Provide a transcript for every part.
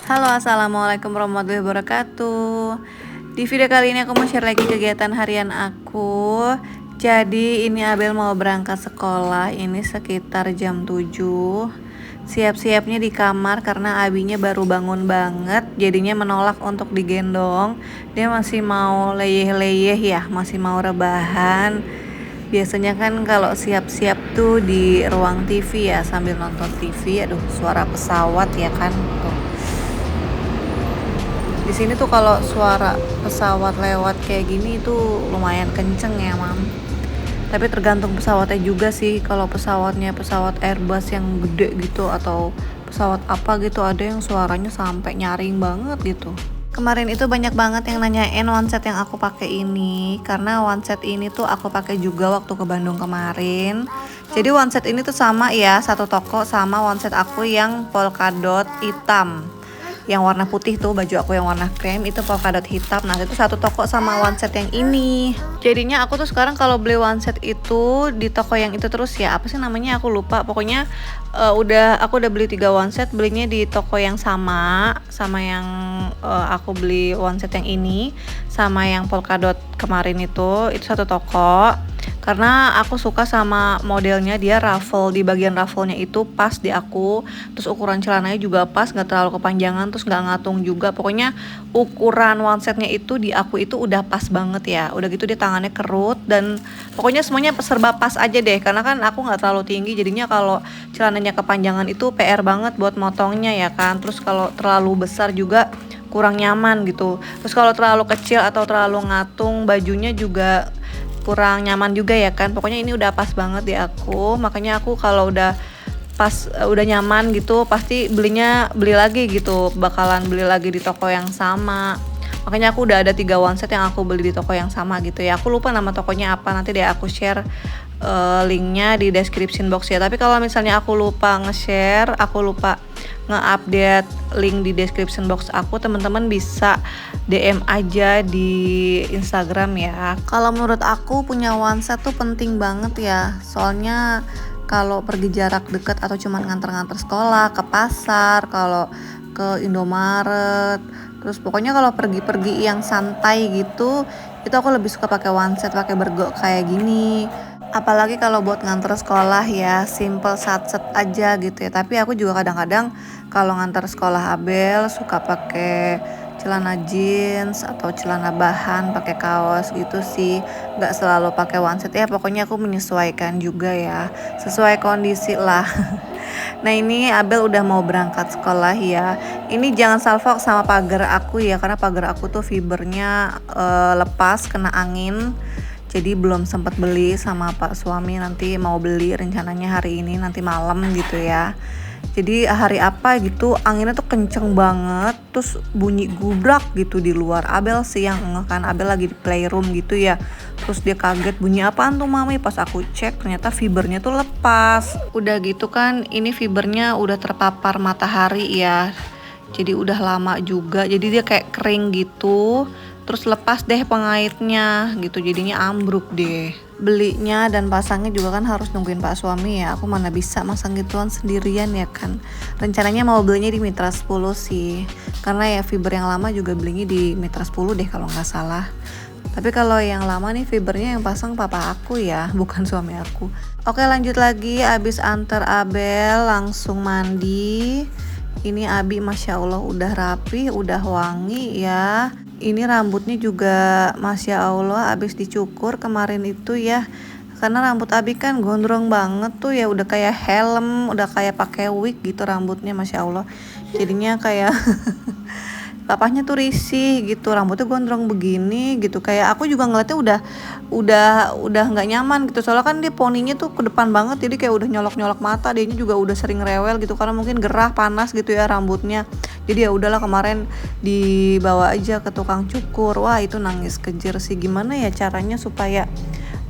Halo, assalamualaikum warahmatullahi wabarakatuh. Di video kali ini aku mau share lagi kegiatan harian aku. Jadi ini Abel mau berangkat sekolah, ini sekitar jam 7. Siap-siapnya di kamar karena Abinya baru bangun banget, jadinya menolak untuk digendong. Dia masih mau leyeh-leyeh ya, masih mau rebahan. Biasanya kan kalau siap-siap tuh di ruang TV ya sambil nonton TV. Aduh, suara pesawat ya kan tuh. Di sini tuh kalau suara pesawat lewat kayak gini tuh lumayan kenceng ya, Mam. Tapi tergantung pesawatnya juga sih. Kalau pesawatnya pesawat Airbus yang gede gitu atau pesawat apa gitu, ada yang suaranya sampai nyaring banget gitu. Kemarin itu banyak banget yang nanyain onset yang aku pakai ini, karena onset ini tuh aku pakai juga waktu ke Bandung kemarin. Jadi onset ini tuh sama ya, satu toko sama onset aku yang polkadot hitam. Yang warna putih tuh, baju aku yang warna krem itu polkadot hitam. Nah itu satu toko sama onset yang ini. Jadinya aku tuh sekarang kalau beli onset itu di toko yang itu terus ya. Apa sih namanya, aku lupa. Pokoknya aku udah beli 3 onset, belinya di toko yang sama yang aku beli onset yang ini sama yang polkadot kemarin itu satu toko. Karena aku suka sama modelnya, dia ruffle, di bagian ruffle-nya itu pas di aku. Terus ukuran celananya juga pas, gak terlalu kepanjangan, terus gak ngatung juga. Pokoknya ukuran onsetnya itu di aku itu udah pas banget ya. Udah gitu dia tangannya kerut dan pokoknya semuanya serba pas aja deh. Karena kan aku gak terlalu tinggi, jadinya kalau celananya kepanjangan itu PR banget buat motongnya ya kan. Terus kalau terlalu besar juga kurang nyaman gitu. Terus kalau terlalu kecil atau terlalu ngatung bajunya juga kurang nyaman juga ya kan. Pokoknya ini udah pas banget di aku. Makanya aku kalau udah pas udah nyaman gitu pasti beli lagi gitu, bakalan beli lagi di toko yang sama. Makanya aku udah ada 3 onset yang aku beli di toko yang sama gitu ya. Aku lupa nama tokonya apa, nanti deh aku share linknya di description box ya. Tapi kalau misalnya aku lupa nge-share, aku lupa nge-update link di description box aku, teman-teman bisa DM aja di Instagram ya. Kalau menurut aku punya onset tuh penting banget ya. Soalnya kalau pergi jarak dekat atau cuma nganter-nganter sekolah, ke pasar, kalau ke Indomaret, terus pokoknya kalau pergi-pergi yang santai gitu, itu aku lebih suka pakai onset, pakai bergo kayak gini. Apalagi kalau buat nganter sekolah ya, simple satset aja gitu ya. Tapi aku juga kadang-kadang kalau nganter sekolah Abel suka pakai celana jeans atau celana bahan, pakai kaos gitu sih. Nggak selalu pakai onset ya, pokoknya aku menyesuaikan juga ya, sesuai kondisi lah. Nah ini Abel udah mau berangkat sekolah ya. Ini jangan salfok sama pagar aku ya, karena pagar aku tuh fibernya lepas kena angin. Jadi belum sempat beli sama Pak suami, nanti mau beli rencananya hari ini, nanti malam gitu ya. Jadi hari apa gitu anginnya tuh kenceng banget, terus bunyi gubrak gitu di luar. Abel sih yang kan, Abel lagi di playroom gitu ya. Terus dia kaget, bunyi apaan tuh mami? Pas aku cek ternyata fibernya tuh lepas. Udah gitu kan ini fibernya udah terpapar matahari ya. Jadi udah lama juga, jadi dia kayak kering gitu. Terus lepas deh pengaitnya gitu, jadinya ambruk deh. Belinya dan pasangnya juga kan harus nungguin Pak suami ya. Aku mana bisa masang gituan sendirian ya kan. Rencananya mau belinya di Mitra 10 sih, karena ya fiber yang lama juga belinya di Mitra 10 deh kalau nggak salah. Tapi kalau yang lama nih fibernya yang pasang papa aku ya, bukan suami aku. Oke lanjut lagi, abis antar Abel langsung mandi. Ini Abi Masya Allah udah rapi, udah wangi ya. Ini rambutnya juga Masya Allah abis dicukur kemarin itu ya. Karena rambut Abi kan gondrong banget tuh ya, udah kayak helm, udah kayak pakai wig gitu rambutnya Masya Allah. Jadinya kayak papahnya tuh risih gitu, rambutnya gondrong begini gitu. Kayak aku juga ngeliatnya udah nggak nyaman gitu, soalnya kan dia poninya tuh ke depan banget, jadi kayak udah nyolok mata. Dianya juga udah sering rewel gitu karena mungkin gerah panas gitu ya rambutnya. Jadi ya udahlah, kemarin dibawa aja ke tukang cukur. Wah itu nangis kejer sih, gimana ya caranya supaya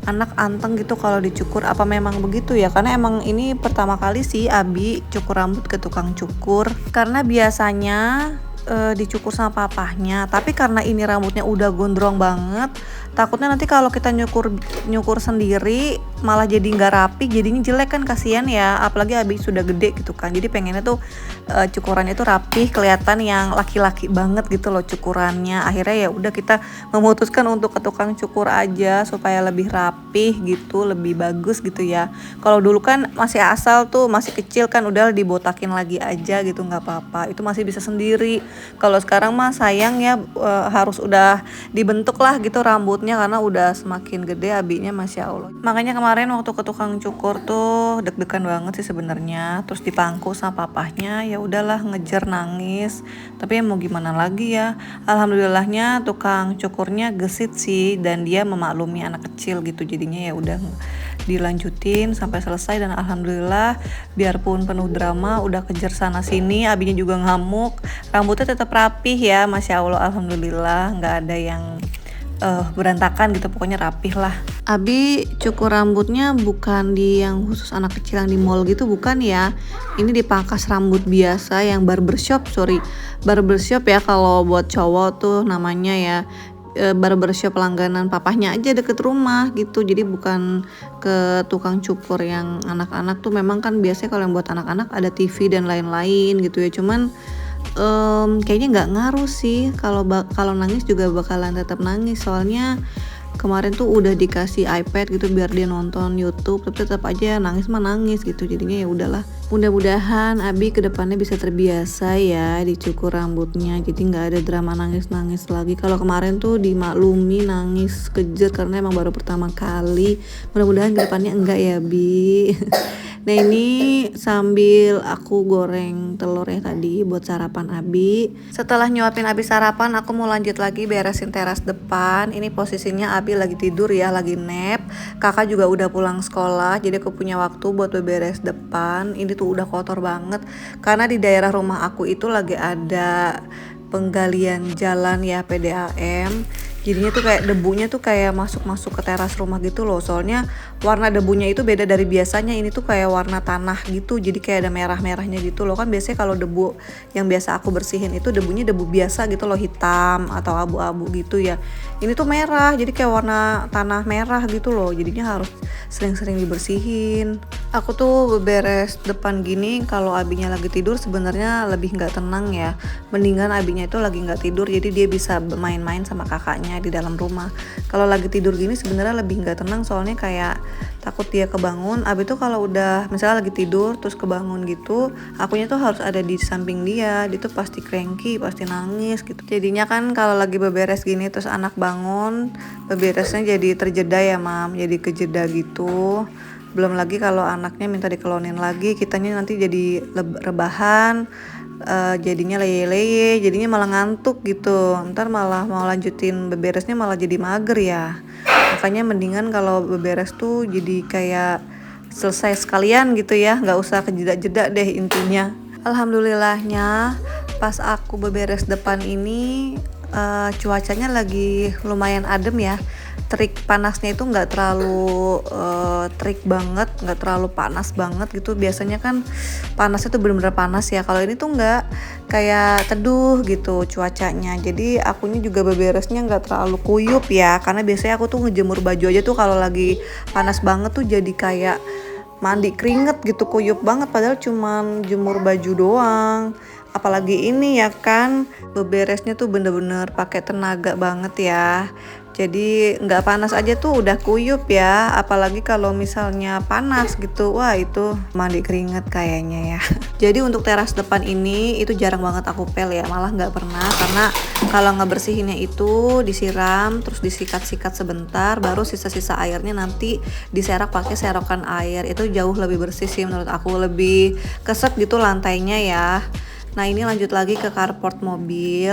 anak anteng gitu kalau dicukur, apa memang begitu ya? Karena emang ini pertama kali sih Abi cukur rambut ke tukang cukur, karena biasanya dicukur sama papahnya. Tapi karena ini rambutnya udah gondrong banget, takutnya nanti kalau kita nyukur sendiri malah jadi nggak rapi, jadinya jelek kan, kasihan ya. Apalagi Abi sudah gede gitu kan. Jadi pengennya tuh cukurannya tuh rapih, kelihatan yang laki-laki banget gitu loh cukurannya. Akhirnya ya udah kita memutuskan untuk ke tukang cukur aja supaya lebih rapih gitu, lebih bagus gitu ya. Kalau dulu kan masih asal tuh, masih kecil kan, udah dibotakin lagi aja gitu, nggak apa-apa, itu masih bisa sendiri. Kalau sekarang mah sayang ya, harus udah dibentuk lah gitu rambutnya karena udah semakin gede Abinya, masya Allah. Makanya kemarin waktu ke tukang cukur tuh deg-degan banget sih sebenarnya, terus dipangku sama papahnya, ya udahlah ngejar nangis. Tapi ya mau gimana lagi ya, alhamdulillahnya tukang cukurnya gesit sih, dan dia memaklumi anak kecil gitu, jadinya ya udah dilanjutin sampai selesai. Dan alhamdulillah biarpun penuh drama, udah kejar sana sini, Abinya juga ngamuk, rambutnya tetap rapih ya, masya Allah, alhamdulillah nggak ada yang berantakan gitu, pokoknya rapih lah. Abi cukur rambutnya bukan di yang khusus anak kecil yang di mall gitu, bukan ya, ini di pangkas rambut biasa yang barbershop ya kalau buat cowok tuh namanya ya. Barbershop langganan papahnya aja deket rumah gitu, jadi bukan ke tukang cukur yang anak-anak tuh. Memang kan biasanya kalau yang buat anak-anak ada TV dan lain-lain gitu ya, cuman kayaknya nggak ngaruh sih, kalau nangis juga bakalan tetap nangis, soalnya kemarin tuh udah dikasih iPad gitu biar dia nonton YouTube, tapi tetap aja nangis mah nangis gitu. Jadinya ya udahlah, mudah-mudahan Abi kedepannya bisa terbiasa ya dicukur rambutnya, jadi nggak ada drama nangis-nangis lagi. Kalau kemarin tuh dimaklumi nangis kejer karena emang baru pertama kali, mudah-mudahan kedepannya enggak ya Bi. Nah ini sambil aku goreng telur ya tadi buat sarapan Abi. Setelah nyuapin Abi sarapan, aku mau lanjut lagi beresin teras depan. Ini posisinya Abi lagi tidur ya, lagi nap. Kakak juga udah pulang sekolah, jadi aku punya waktu buat beberes depan. Ini tuh udah kotor banget karena di daerah rumah aku itu lagi ada penggalian jalan ya, PDAM. Jadinya tuh kayak debunya tuh kayak masuk ke teras rumah gitu loh. Soalnya warna debunya itu beda dari biasanya. Ini tuh kayak warna tanah gitu, jadi kayak ada merah-merahnya gitu loh. Kan biasanya kalau debu yang biasa aku bersihin itu debunya debu biasa gitu loh, hitam atau abu-abu gitu ya. Ini tuh merah, jadi kayak warna tanah merah gitu loh. Jadinya harus sering-sering dibersihin. Aku tuh beberes depan gini kalau Abinya lagi tidur sebenarnya lebih nggak tenang ya. Mendingan Abinya itu lagi nggak tidur, jadi dia bisa main-main sama kakaknya di dalam rumah. Kalau lagi tidur gini sebenarnya lebih nggak tenang, soalnya kayak takut dia kebangun. Abi tuh kalau udah misalnya lagi tidur terus kebangun gitu, akunya tuh harus ada di samping dia tuh pasti cranky, pasti nangis gitu. Jadinya kan kalau lagi beberes gini terus anak bangun, beberesnya jadi terjeda ya Mam, jadi kejeda gitu. Belum lagi kalau anaknya minta dikelonin lagi, kitanya nanti jadi rebahan, jadinya leye-leye, jadinya malah ngantuk gitu. Ntar malah mau lanjutin beberesnya malah jadi mager ya. Makanya mendingan kalau beberes tuh jadi kayak selesai sekalian gitu ya, nggak usah kejeda-jeda deh intinya. Alhamdulillahnya pas aku beberes depan ini cuacanya lagi lumayan adem ya. Terik panasnya itu nggak terlalu terik banget, nggak terlalu panas banget gitu. Biasanya kan panasnya tuh bener-bener panas ya, kalau ini tuh nggak, kayak teduh gitu cuacanya. Jadi akunya juga beberesnya nggak terlalu kuyup ya, karena biasanya aku tuh ngejemur baju aja tuh kalau lagi panas banget tuh jadi kayak mandi keringet gitu, kuyup banget, padahal cuman jemur baju doang. Apalagi ini ya kan, beberesnya tuh bener-bener pakai tenaga banget ya. Jadi nggak panas aja tuh udah kuyup ya, apalagi kalau misalnya panas gitu, wah itu mandi keringet kayaknya ya. Jadi untuk teras depan ini itu jarang banget aku pel ya, malah nggak pernah, karena kalau ngebersihinnya itu disiram terus disikat-sikat sebentar, baru sisa-sisa airnya nanti diserak pakai serokan air. Itu jauh lebih bersih sih menurut aku, lebih keset gitu lantainya ya. Nah ini lanjut lagi ke carport mobil.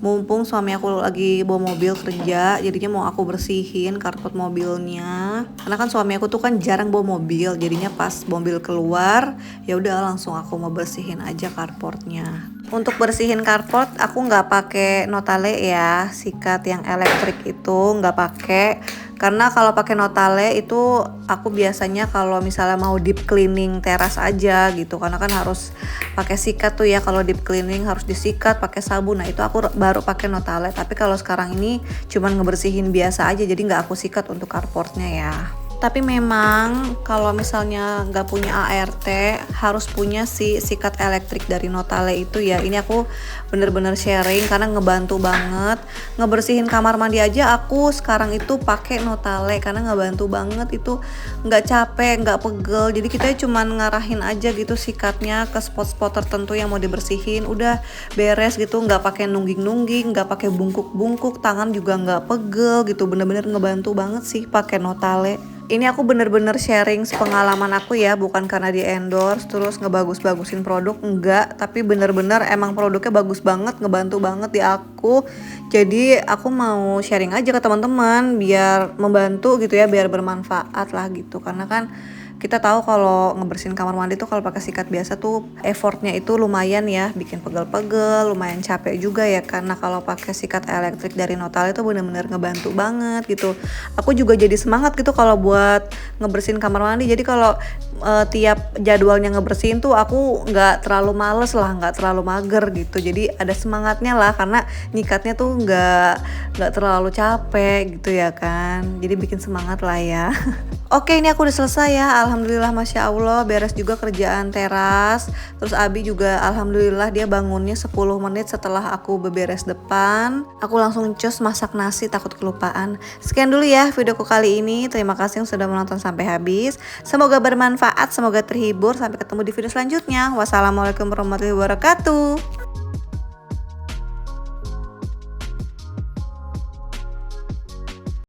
Mumpung suami aku lagi bawa mobil kerja, jadinya mau aku bersihin carport mobilnya. Karena kan suami aku tuh kan jarang bawa mobil, jadinya pas mobil keluar, ya udah langsung aku mau bersihin aja carportnya. Untuk bersihin carport aku nggak pakai Notale ya, sikat yang elektrik itu nggak pakai. Karena kalau pakai Notale itu aku biasanya kalau misalnya mau deep cleaning teras aja gitu, karena kan harus pakai sikat tuh ya, kalau deep cleaning harus disikat pakai sabun. Nah itu aku baru pakai Notale. Tapi kalau sekarang ini cuman ngebersihin biasa aja, jadi nggak aku sikat untuk carportnya ya. Tapi memang kalau misalnya nggak punya ART harus punya si sikat elektrik dari Notale itu ya. Ini aku bener-bener sharing karena ngebantu banget. Ngebersihin kamar mandi aja aku sekarang itu pakai Notale karena ngebantu banget, itu nggak capek, nggak pegel. Jadi kita cuman ngarahin aja gitu sikatnya ke spot-spot tertentu yang mau dibersihin, udah beres gitu, nggak pakai nungging-nungging, nggak pakai bungkuk-bungkuk, tangan juga nggak pegel gitu. Bener-bener ngebantu banget sih pakai Notale. Ini aku bener-bener sharing pengalaman aku ya, bukan karena di endorse terus ngebagus-bagusin produk, enggak, tapi bener-bener emang produknya bagus banget, ngebantu banget di aku. Jadi aku mau sharing aja ke teman-teman biar membantu gitu ya, biar bermanfaat lah gitu. Karena kan kita tahu kalau ngebersihin kamar mandi tuh kalau pakai sikat biasa tuh effortnya itu lumayan ya, bikin pegel-pegel, lumayan capek juga ya. Karena kalau pakai sikat elektrik dari Notale itu bener-bener ngebantu banget gitu. Aku juga jadi semangat gitu kalau buat ngebersihin kamar mandi. Jadi kalau tiap jadwalnya ngebersihin tuh aku nggak terlalu males lah, nggak terlalu mager gitu. Jadi ada semangatnya lah karena nyikatnya tuh nggak terlalu capek gitu ya kan. Jadi bikin semangat lah ya. Oke, ini aku udah selesai ya. Alhamdulillah, Masya Allah, beres juga kerjaan teras. Terus Abi juga Alhamdulillah dia bangunnya 10 menit setelah aku beberes depan. Aku langsung cus masak nasi, takut kelupaan. Sekian dulu ya videoku kali ini. Terima kasih yang sudah menonton sampai habis. Semoga bermanfaat, semoga terhibur. Sampai ketemu di video selanjutnya. Wassalamualaikum warahmatullahi wabarakatuh.